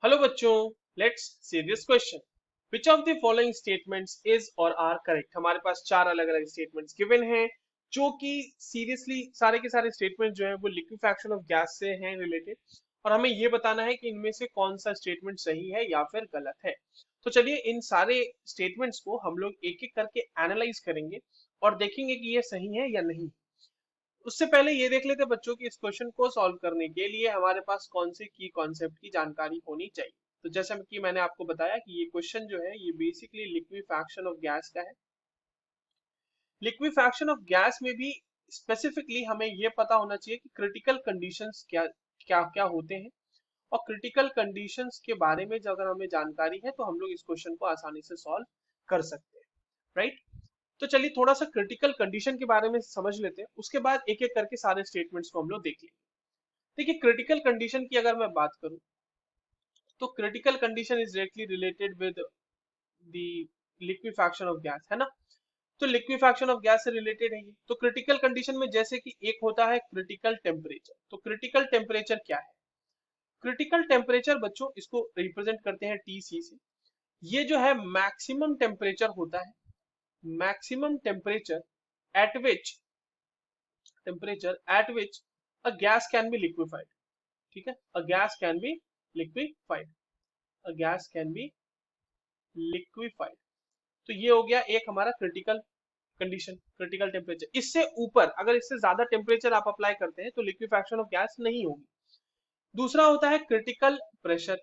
Hello बच्चों, let's see this question. Which of the following statements is और are correct. हमारे पास चार अलग अलग स्टेटमेंट्स गिवन हैं जो कि सीरियसली सारे के सारे स्टेटमेंट जो हैं वो लिक्विफैक्शन ऑफ गैस से हैं रिलेटेड, और हमें ये बताना है कि इनमें से कौन सा स्टेटमेंट सही है या फिर गलत है। तो चलिए इन सारे स्टेटमेंट्स को हम लोग एक एक करके एनालाइज करेंगे और देखेंगे कि ये सही है या नहीं। उससे पहले ये देख लेते हैं बच्चों कि इस क्वेश्चन को सॉल्व करने के लिए हमारे पास कौन से की कॉन्सेप्ट की जानकारी होनी चाहिए। तो जैसा कि मैंने आपको बताया कि ये क्वेश्चन जो है ये बेसिकली लिक्विफैक्शन ऑफ गैस का है। लिक्विफैक्शन ऑफ गैस में भी स्पेसिफिकली हमें ये पता होना चाहिए कि क्रिटिकल कंडीशंस क्या क्या क्या होते हैं, और क्रिटिकल कंडीशंस के बारे में जो अगर हमें जानकारी है तो हम लोग इस क्वेश्चन को आसानी से सॉल्व कर सकते हैं, राइट। तो चलिए थोड़ा सा क्रिटिकल कंडीशन के बारे में समझ लेते हैं, उसके बाद एक एक करके सारे स्टेटमेंट्स को हम लोग देख लेंगे। देखिए क्रिटिकल कंडीशन की अगर मैं बात करूं तो critical condition is directly related with the liquefaction of gas, है ना। तो लिक्विफैक्शन ऑफ गैस से रिलेटेड है ये। तो क्रिटिकल कंडीशन में जैसे कि एक होता है क्रिटिकल टेम्परेचर। तो क्रिटिकल टेम्परेचर क्या है? क्रिटिकल टेम्परेचर बच्चों इसको रिप्रेजेंट करते हैं टीसी से। ये जो है मैक्सिमम टेम्परेचर होता है, maximum temperature at which a gas can be liquefied. ठीक है, a gas can be liquefied, a gas can be liquefied. तो ये हो गया एक हमारा क्रिटिकल कंडीशन, क्रिटिकल टेम्परेचर। इससे ऊपर अगर इससे ज्यादा टेम्परेचर आप अप्लाई करते हैं तो लिक्विफैक्शन ऑफ गैस नहीं होगी। दूसरा होता है क्रिटिकल प्रेशर।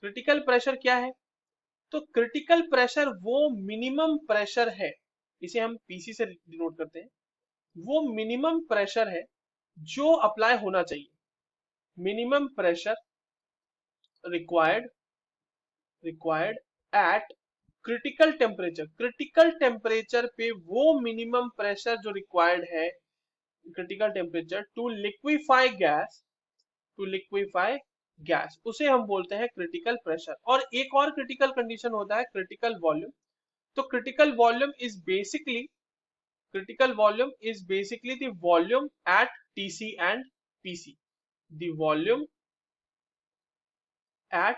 क्रिटिकल प्रेशर क्या है? तो क्रिटिकल प्रेशर वो मिनिमम प्रेशर है, इसे हम पीसी से डिनोट करते हैं। वो मिनिमम प्रेशर है जो अप्लाई होना चाहिए, minimum pressure required required at critical temperature. Critical temperature पे वो मिनिमम प्रेशर जो रिक्वायर्ड है, critical temperature to liquefy gas, to liquefy gas, उसे हम बोलते हैं क्रिटिकल प्रेशर। और एक और क्रिटिकल कंडीशन होता है क्रिटिकल वॉल्यूम। तो critical volume is basically the volume at TC and PC, the volume at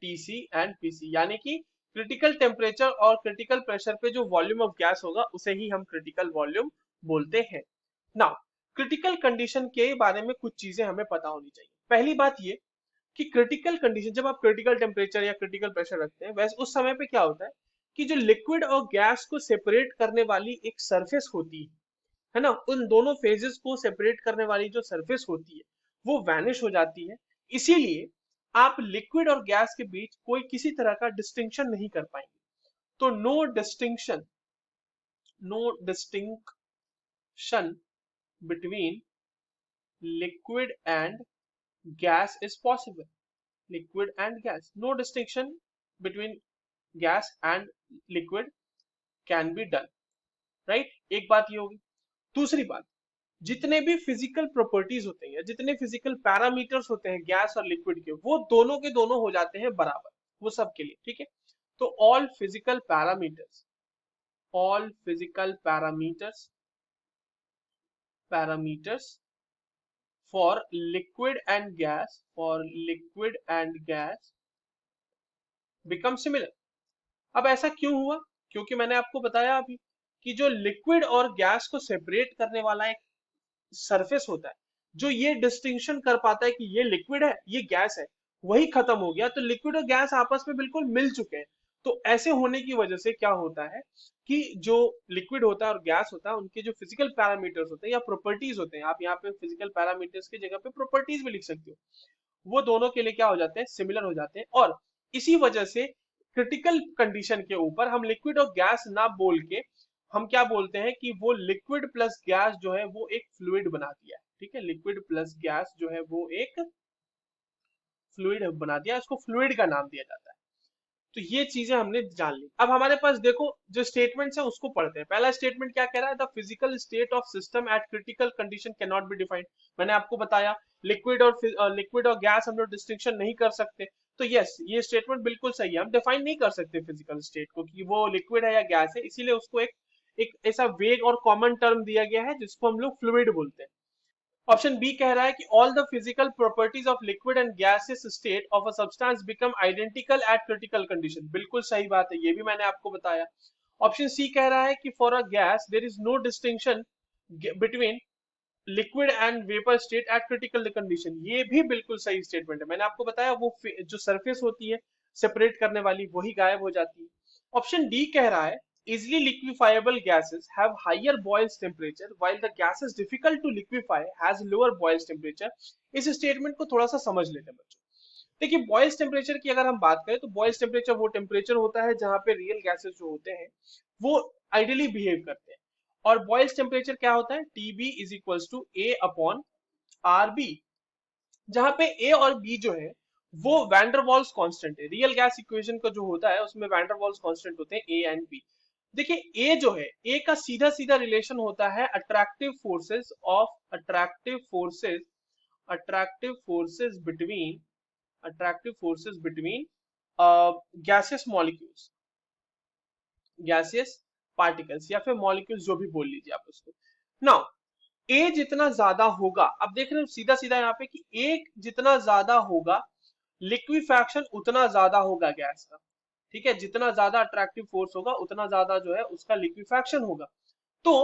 TC and PC, यानी कि क्रिटिकल टेम्परेचर और क्रिटिकल प्रेशर पे जो वॉल्यूम ऑफ गैस होगा उसे ही हम क्रिटिकल वॉल्यूम बोलते हैं। नाउ क्रिटिकल कंडीशन के बारे में कुछ चीजें हमें पता होनी चाहिए। पहली बात ये कि क्रिटिकल कंडीशन, जब आप क्रिटिकल टेम्परेचर या क्रिटिकल प्रेशर रखते हैं वैसे उस समय पे क्या होता है कि जो लिक्विड और गैस को सेपरेट करने वाली एक सरफेस होती है ना, उन दोनों फेजेस को सेपरेट करने वाली जो सरफेस होती है वो वैनिश हो जाती है। इसीलिए आप लिक्विड और गैस के बीच कोई किसी तरह का डिस्टिंक्शन नहीं कर पाएंगे। तो no distinction between liquid and gas is possible. Liquid and gas, no distinction between gas and liquid can be done, right. एक बात ये होगी। दूसरी बात, जितने भी फिजिकल प्रॉपर्टीज होते हैं, जितने फिजिकल पैरामीटर्स होते हैं गैस और लिक्विड के, वो दोनों के दोनों हो जाते हैं बराबर, वो सब के लिए, ठीक है। तो all physical parameters for liquid and gas become similar. अब ऐसा क्यों हुआ? क्योंकि मैंने आपको बताया अभी कि जो लिक्विड और गैस को सेपरेट करने वाला एक सरफेस होता है, जो ये डिस्टिंक्शन कर पाता है कि ये लिक्विड है ये गैस है, वही खत्म हो गया। तो लिक्विड और गैस आपस में बिल्कुल मिल चुके हैं। तो ऐसे होने की वजह से क्या होता है कि जो लिक्विड होता है और गैस होता है उनके जो फिजिकल पैरामीटर्स होते हैं या प्रॉपर्टीज होते हैं, आप यहाँ पे फिजिकल पैरामीटर्स की जगह पे प्रॉपर्टीज भी लिख सकते हो, वो दोनों के लिए क्या हो जाते हैं, सिमिलर हो जाते हैं। और इसी वजह से क्रिटिकल कंडीशन के ऊपर हम लिक्विड और गैस ना बोल के हम क्या बोलते हैं कि वो लिक्विड प्लस गैस जो है वो एक फ्लूइड बना दिया है। ठीक है, लिक्विड प्लस गैस जो है वो एक फ्लूइड बना दिया, उसको फ्लूइड का नाम दिया जाता है। तो ये चीजें हमने जान ली। अब हमारे पास देखो जो स्टेटमेंट्स है उसको पढ़ते हैं। पहला स्टेटमेंट क्या कह रहा है? The physical state of system eight critical condition can not be defined. मैंने आपको बताया लिक्विड और गैस हम लोग डिस्टिंक्शन नहीं कर सकते। तो यस, ये स्टेटमेंट बिल्कुल सही है, हम डिफाइन नहीं कर सकते फिजिकल स्टेट को कि वो लिक्विड है या गैस है, इसीलिए उसको एक एक ऐसा वेग और कॉमन टर्म दिया गया है जिसको हम लोग फ्लूइड बोलते हैं। ऑप्शन बी कह रहा है कि all the physical properties of liquid and gaseous state of a substance become identical eight critical condition. बिल्कुल सही बात है, ये भी मैंने आपको बताया। ऑप्शन सी कह रहा है कि for a gas there is no distinction between liquid and vapour state at critical condition. ये भी बिल्कुल सही स्टेटमेंट है, मैंने आपको बताया वो जो सरफेस होती है सेपरेट करने वाली वही गायब हो जाती है। ऑप्शन डी कह रहा है easily liquefiable gases have higher boils temperature while the gases difficult to liquefy has lower boils temperature। इस स्टेटमेंट को थोड़ा सा समझ लेते हैं बच्चों। देखिए बॉयल्स टेम्परेचर की अगर हम बात करें तो बॉयल्स टेम्परेचर वो टेम्परेचर होता है जहां पे रियल गैसेस जो होते हैं वो आइडियली बिहेव करते हैं। और बॉयल्स टेम्परेचर क्या होता है, TB is equals to A upon R B, जहां पे ए और बी जो है वो वैंडरवाल्स कांस्टेंट है। रियल गैस इक्वेशन का जो होता है उसमें वैंडरवाल्स कांस्टेंट होते हैं ए एंड बी। देखिए ए जो है, ए का सीधा सीधा रिलेशन होता है attractive forces between gaseous molecules, gaseous particles या फिर मॉलिक्यूल्स, जो भी बोल लीजिए आप उसको। नाउ ए जितना ज्यादा होगा, अब देख रहे हो सीधा सीधा यहाँ पे कि ए जितना ज्यादा होगा लिक्विफैक्शन उतना ज्यादा होगा गैस का। ठीक है, जितना ज्यादा अट्रैक्टिव फोर्स होगा उतना ज्यादा जो है उसका लिक्विफैक्शन होगा। तो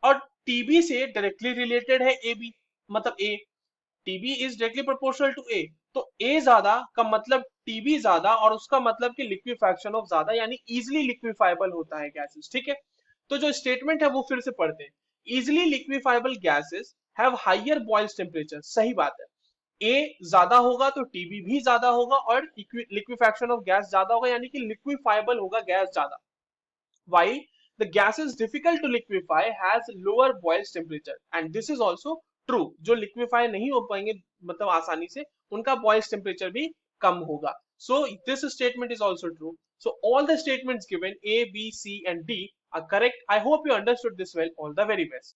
और टीबी से डायरेक्टली रिलेटेड है ए बी, मतलब A, TB is directly proportional to A. तो ए ज्यादा का मतलब टीबी ज्यादा, और उसका मतलब कि लिक्विफैक्शन ऑफ ज्यादा, यानी इजिली लिक्विफाइबल होता है गैसेस। ठीक है, तो जो स्टेटमेंट है वो फिर से पढ़ते हैं। Easily liquefiable gases have higher boils temperature, सही बात है। ए ज्यादा होगा तो टीबी भी ज्यादा होगा और लिक्विफैक्शन ऑफ गैस ज्यादा होगा, यानी कि लिक्विफाइबल होगा गैस ज्यादा। while the gas is difficult to liquefy has lower boils temperature and this is also true। जो liquefy नहीं हो पाएंगे मतलब आसानी से, उनका boils temperature भी कम होगा। So this statement is also true। So all the statements given A, B, C and D are correct। I hope you understood this well। All the very best।